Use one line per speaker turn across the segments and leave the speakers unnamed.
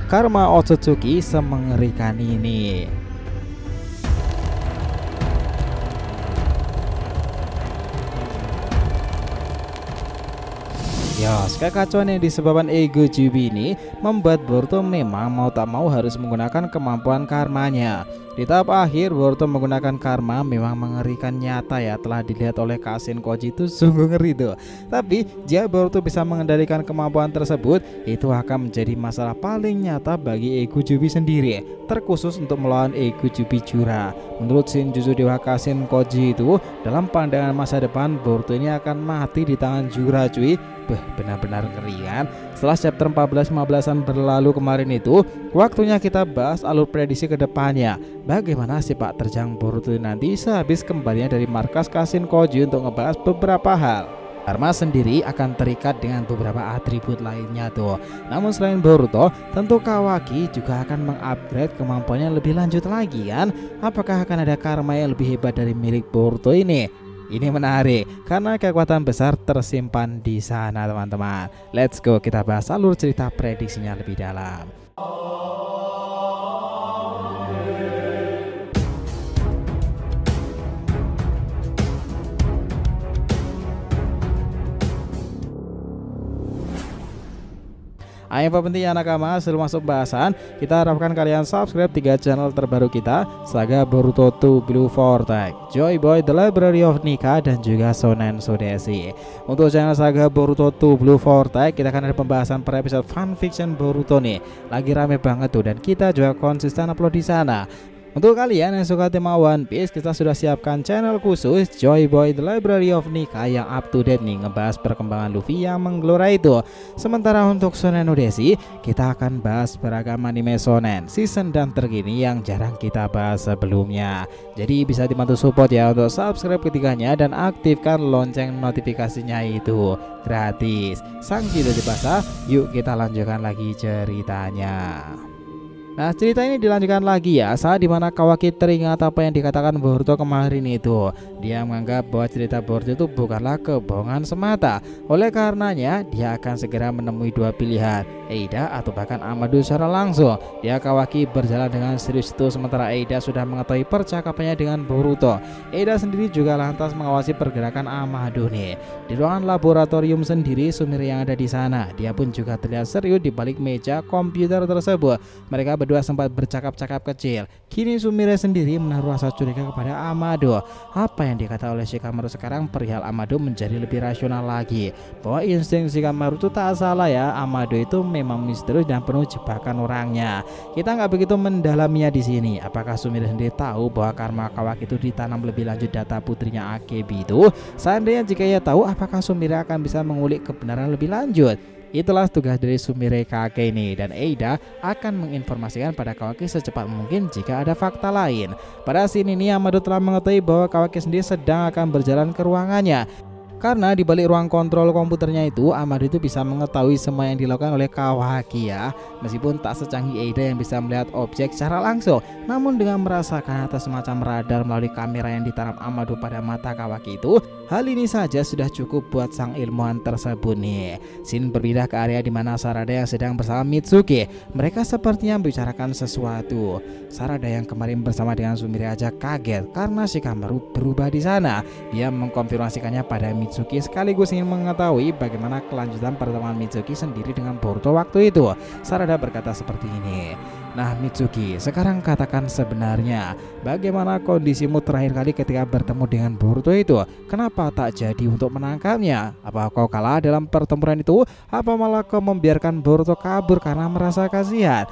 karma Otsutsuki semengerikan ini. Yos, kekacauan yang disebabkan ego Jubi ini membuat Boruto memang mau tak mau harus menggunakan kemampuan karmanya. Di tahap akhir, Boruto menggunakan karma memang mengerikan nyata ya, telah dilihat oleh Kashin Koji itu sungguh ngeri tuh. Tapi jika Boruto bisa mengendalikan kemampuan tersebut, itu akan menjadi masalah paling nyata bagi ego Jubi sendiri, terkhusus untuk melawan ego Jubi Jura. Menurut Shinjutsu Dewa Kashin Koji itu, dalam pandangan masa depan Boruto ini akan mati di tangan Jura cuy. Benar-benar ngeri kan. Setelah chapter 14-15an berlalu kemarin itu, waktunya kita bahas alur prediksi ke depannya. Bagaimana sepak terjang Boruto nanti sehabis kembalinya dari markas Kashin Koji untuk ngebahas beberapa hal. Karma sendiri akan terikat dengan beberapa atribut lainnya tuh. Namun selain Boruto, tentu Kawaki juga akan mengupgrade kemampuannya lebih lanjut lagi kan. Apakah akan ada karma yang lebih hebat dari milik Boruto ini? Ini menarik karena kekuatan besar tersimpan di sana teman-teman. Let's go, kita bahas alur cerita prediksinya lebih dalam. Ayo pentingnya nakama, sebelum masuk bahasan, kita harapkan kalian subscribe 3 channel terbaru kita, Saga Boruto 2 Blue Vortex, Joy Boy The Library of Nika, dan juga Shonen Sudesi. Untuk channel Saga Boruto 2 Blue Vortex, kita akan ada pembahasan per episode fanfiction Boruto nih. Lagi rame banget tuh, dan kita juga konsisten upload di sana. Untuk kalian yang suka tema One Piece, kita sudah siapkan channel khusus Joy Boy The Library of Nika yang up to date nih, ngebahas perkembangan Luffy yang menggelora itu. Sementara untuk Shonen Udesi, kita akan bahas beragam anime shonen, season dan terkini yang jarang kita bahas sebelumnya. Jadi bisa dibantu support ya untuk subscribe ketiganya dan aktifkan lonceng notifikasinya itu gratis. Sang tidak dipasah, yuk kita lanjutkan lagi ceritanya. Nah, cerita ini dilanjutkan lagi ya, saat dimana Kawaki teringat apa yang dikatakan Boruto kemarin itu. Dia menganggap bahwa cerita Boruto itu bukanlah kebohongan semata. Oleh karenanya, dia akan segera menemui dua pilihan, Eida atau bahkan Amado secara langsung. Dia Kawaki berjalan dengan serius itu, sementara Eida sudah mengetahui percakapannya dengan Boruto. Eida sendiri juga lantas mengawasi pergerakan Amado nih. Di ruangan laboratorium sendiri, Sumire yang ada di sana, dia pun juga terlihat serius di balik meja komputer tersebut. Mereka berdua sempat bercakap-cakap kecil. Kini Sumire sendiri menaruh rasa curiga kepada Amado. Apa yang dikata oleh Shikamaru sekarang perihal Amado menjadi lebih rasional lagi. Bahwa insting Shikamaru itu tak salah ya, Amado itu memang misterius dan penuh jebakan orangnya. Kita nggak begitu mendalaminya di sini. Apakah Sumire sendiri tahu bahwa karma Kawaki itu ditanam lebih lanjut data putrinya Akebi itu? Seandainya jika ia tahu, apakah Sumire akan bisa mengulik kebenaran lebih lanjut? Itulah tugas dari Sumire Kake ini, dan Eida akan menginformasikan pada Kawaki secepat mungkin jika ada fakta lain. Pada scene ini Amado telah mengetahui bahwa Kawaki sendiri sedang akan berjalan ke ruangannya. Karena di balik ruang kontrol komputernya itu, Amado itu bisa mengetahui semua yang dilakukan oleh Kawaki ya. Meskipun tak secanggih Eida yang bisa melihat objek secara langsung, namun dengan merasakan atas semacam radar melalui kamera yang ditanam Amado pada mata Kawaki itu, hal ini saja sudah cukup buat sang ilmuwan tersebut nih. Scene berpindah ke area di mana Sarada yang sedang bersama Mitsuki. Mereka sepertinya membicarakan sesuatu. Sarada yang kemarin bersama dengan Sumire aja kaget karena Shikamaru berubah di sana. Dia mengkonfirmasikannya pada Mitsuki sekaligus ingin mengetahui bagaimana kelanjutan pertemuan Mitsuki sendiri dengan Boruto waktu itu. Sarada berkata seperti ini. Nah Mitsuki, sekarang katakan sebenarnya bagaimana kondisimu terakhir kali ketika bertemu dengan Boruto itu? Kenapa tak jadi untuk menangkapnya? Apa kau kalah dalam pertempuran itu? Apa malah kau membiarkan Boruto kabur karena merasa kasihan?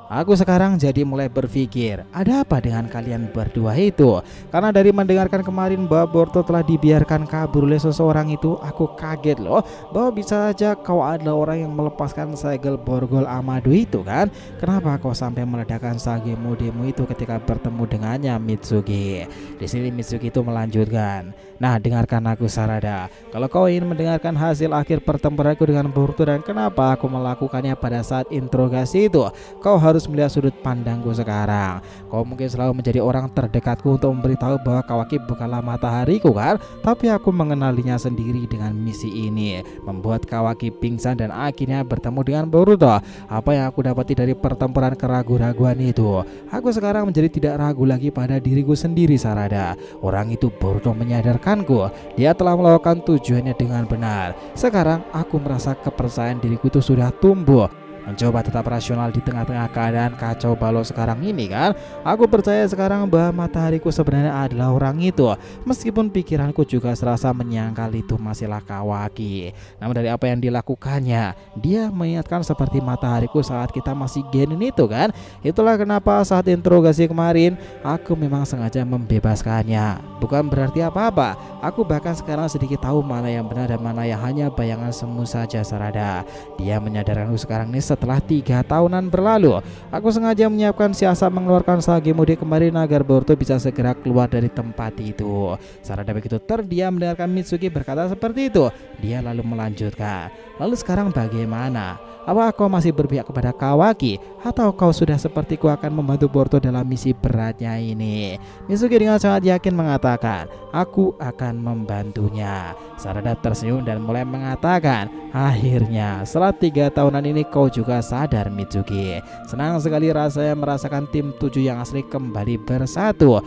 Aku sekarang jadi mulai berpikir, ada apa dengan kalian berdua itu? Karena dari mendengarkan kemarin bahwa Boruto telah dibiarkan kabur oleh seseorang itu, aku kaget loh bahwa bisa saja kau adalah orang yang melepaskan segel borgol Amado itu kan? Kenapa kau sampai meledakkan sage modemu itu ketika bertemu dengannya Mitsuki? Di sini Mitsuki itu melanjutkan. Nah, dengarkan aku Sarada. Kalau kau ingin mendengarkan hasil akhir pertempuranku dengan Boruto dan kenapa aku melakukannya pada saat interogasi itu, kau harus melihat sudut pandangku sekarang. Kau mungkin selalu menjadi orang terdekatku untuk memberitahu bahwa Kawaki bukanlah matahariku kan, tapi aku mengenalinya sendiri dengan misi ini, membuat Kawaki pingsan dan akhirnya bertemu dengan Boruto. Apa yang aku dapati dari pertempuran keraguan-raguan itu, aku sekarang menjadi tidak ragu lagi pada diriku sendiri Sarada. Orang itu Boruto menyadarkanku, dia telah melakukan tujuannya dengan benar. Sekarang aku merasa kepercayaan diriku itu sudah tumbuh. Mencoba tetap rasional di tengah-tengah keadaan kacau balau sekarang ini kan. Aku percaya sekarang bahwa matahariku sebenarnya adalah orang itu, meskipun pikiranku juga serasa menyangkal itu masihlah Kawaki. Namun dari apa yang dilakukannya, dia mengingatkan seperti matahariku saat kita masih genin itu kan. Itulah kenapa saat interogasi kemarin aku memang sengaja membebaskannya. Bukan berarti apa-apa, aku bahkan sekarang sedikit tahu mana yang benar dan mana yang hanya bayangan semu saja Sarada. Dia menyadarkanku sekarang ini setelah 3 tahunan berlalu. Aku sengaja menyiapkan siasat mengeluarkan Sagemode kemarin agar Boruto bisa segera keluar dari tempat itu. Sarada begitu terdiam mendengarkan Mitsuki berkata seperti itu. Dia lalu melanjutkan, lalu sekarang bagaimana? Apa kau masih berpihak kepada Kawaki, atau kau sudah sepertiku akan membantu Boruto dalam misi beratnya ini? Mitsuki dengan sangat yakin mengatakan, aku akan membantunya. Sarada tersenyum dan mulai mengatakan, akhirnya setelah 3 tahunan ini kau juga sadar Mitsuki. Senang sekali rasanya merasakan tim 7 yang asli kembali bersatu.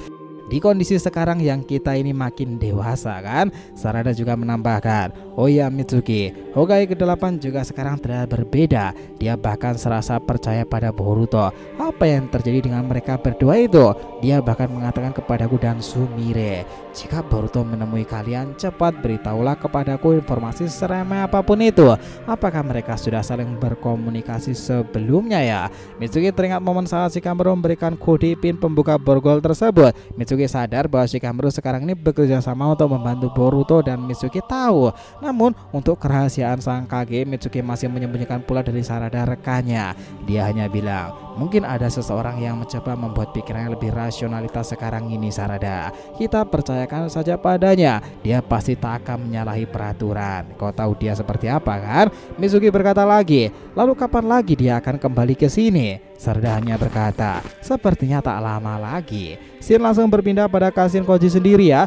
Di kondisi sekarang yang kita ini makin dewasa kan. Sarada juga menambahkan, oh ya Mitsuki, Hokage ke-8 juga sekarang terlihat berbeda. Dia bahkan serasa percaya pada Boruto. Apa yang terjadi dengan mereka berdua itu? Dia bahkan mengatakan kepadaku dan Sumire, jika Boruto menemui kalian, cepat beritahulah kepadaku informasi seremeh apapun itu. Apakah mereka sudah saling berkomunikasi sebelumnya ya? Mitsuki teringat momen saat Shikamaru memberikan kode pin pembuka borgol tersebut. Mitsuki sadar bahwa Shikamaru sekarang ini bekerja sama untuk membantu Boruto dan Mitsuki tahu. Namun untuk kerahasiaan sang Kage, Mitsuki masih menyembunyikan pula dari Sarada rekannya. Dia hanya bilang, mungkin ada seseorang yang mencoba membuat pikirannya lebih rasionalitas sekarang ini Sarada. Kita percayakan saja padanya, dia pasti tak akan menyalahi peraturan. Kau tahu dia seperti apa kan? Mitsuki berkata lagi, lalu kapan lagi dia akan kembali ke sini? Sarada hanya berkata, sepertinya tak lama lagi. Shin langsung berpindah pada Kashin Koji sendiri ya.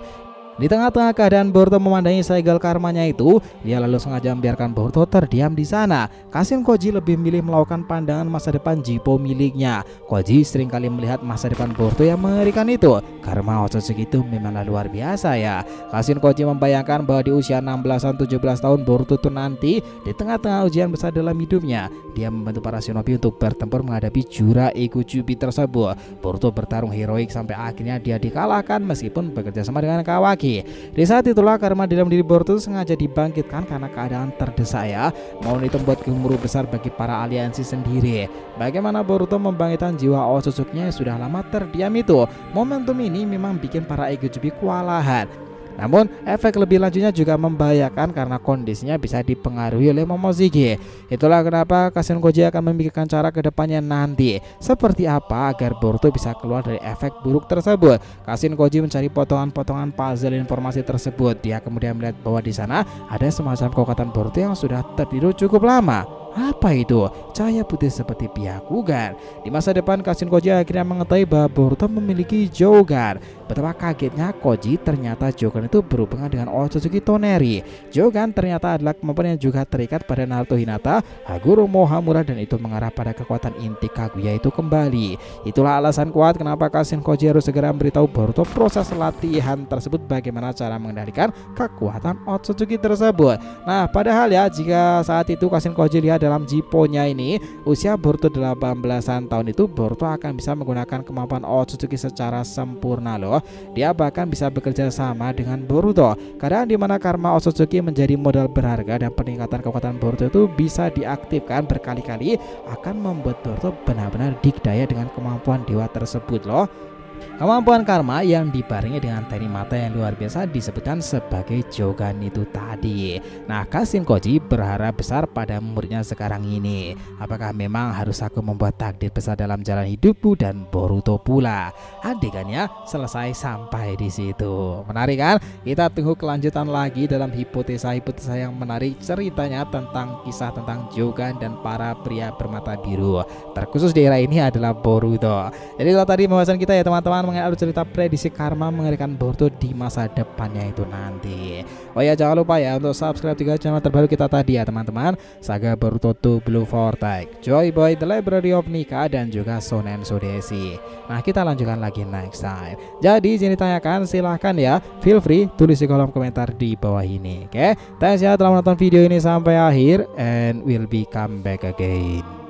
Di tengah-tengah keadaan Boruto memandangi segel karmanya itu, dia lalu sengaja membiarkan Boruto terdiam di sana. Kashin Koji lebih milih melakukan pandangan masa depan Jippo miliknya. Koji seringkali melihat masa depan Boruto yang mengerikan itu. Karma Otsutsuki itu memanglah luar biasa ya. Kashin Koji membayangkan bahwa di usia 16-17 tahun Boruto itu nanti di tengah-tengah ujian besar dalam hidupnya, dia membantu para shinobi untuk bertempur menghadapi Jura Ikujubi tersebut. Boruto bertarung heroik sampai akhirnya dia dikalahkan meskipun bekerja sama dengan Kawaki. Di saat itulah karma dalam diri Boruto sengaja dibangkitkan karena keadaan terdesak ya. Momen itu membuat gemuruh besar bagi para aliansi sendiri. Bagaimana Boruto membangkitkan jiwa Otsutsuki-nya yang sudah lama terdiam itu. Momentum ini memang bikin para Ikujubi kewalahan. Namun efek lebih lanjutnya juga membahayakan karena kondisinya bisa dipengaruhi oleh Momoshiki. Itulah kenapa Kashin Koji akan memikirkan cara kedepannya nanti seperti apa agar Boruto bisa keluar dari efek buruk tersebut. Kashin Koji mencari potongan-potongan puzzle informasi tersebut. Dia kemudian melihat bahwa di sana ada semacam kekuatan Boruto yang sudah tertidur cukup lama. Apa itu? Cahaya putih seperti Byakugan. Di masa depan Kashin Koji akhirnya mengetahui bahwa Boruto memiliki Jogan. Betapa kagetnya Koji, ternyata Jogan itu berhubungan dengan Otsutsuki Toneri. Jogan ternyata adalah kemampuan yang juga terikat pada Naruto Hinata, Haguro Mohamura, dan itu mengarah pada kekuatan inti Kaguya itu kembali. Itulah alasan kuat kenapa Kashin Koji harus segera memberitahu Boruto proses latihan tersebut, bagaimana cara mengendalikan kekuatan Otsutsuki tersebut. Nah, padahal ya, jika saat itu Kashin Koji lihat dalam Jippo-nya ini, usia Boruto 18-an tahun itu, Boruto akan bisa menggunakan kemampuan Otsutsuki secara sempurna loh. Dia bahkan bisa bekerja sama dengan Boruto. Kadang di mana karma Otsutsuki menjadi modal berharga dan peningkatan kekuatan Boruto itu bisa diaktifkan berkali-kali akan membuat Boruto benar-benar dikdaya dengan kemampuan dewa tersebut loh. Kemampuan karma yang dibarengi dengan teknik mata yang luar biasa disebutkan sebagai Jogan itu tadi. Nah, Kashin Koji berharap besar pada muridnya sekarang ini. Apakah memang harus aku membuat takdir besar dalam jalan hidupku, dan Boruto pula adegannya selesai sampai di situ. Menarik kan? Kita tunggu kelanjutan lagi dalam hipotesa-hipotesa yang menarik ceritanya tentang kisah tentang Jogan dan para pria bermata biru. Terkhusus di era ini adalah Boruto. Jadi kalau tadi pembahasan kita ya teman-teman mengenai alur cerita prediksi karma mengerikan Boruto di masa depannya itu nanti. Oh ya, jangan lupa ya untuk subscribe 3 channel terbaru kita tadi ya teman-teman. Saga Boruto 2 Blue Vortex, Joy Boy The Library of Nika, dan juga Shonen Sudesi. Nah, kita lanjutkan lagi next time. Jadi sini tanyakan silahkan ya, feel free tulis di kolom komentar di bawah ini. Oke, thanks ya telah menonton video ini sampai akhir, and we'll be come back again.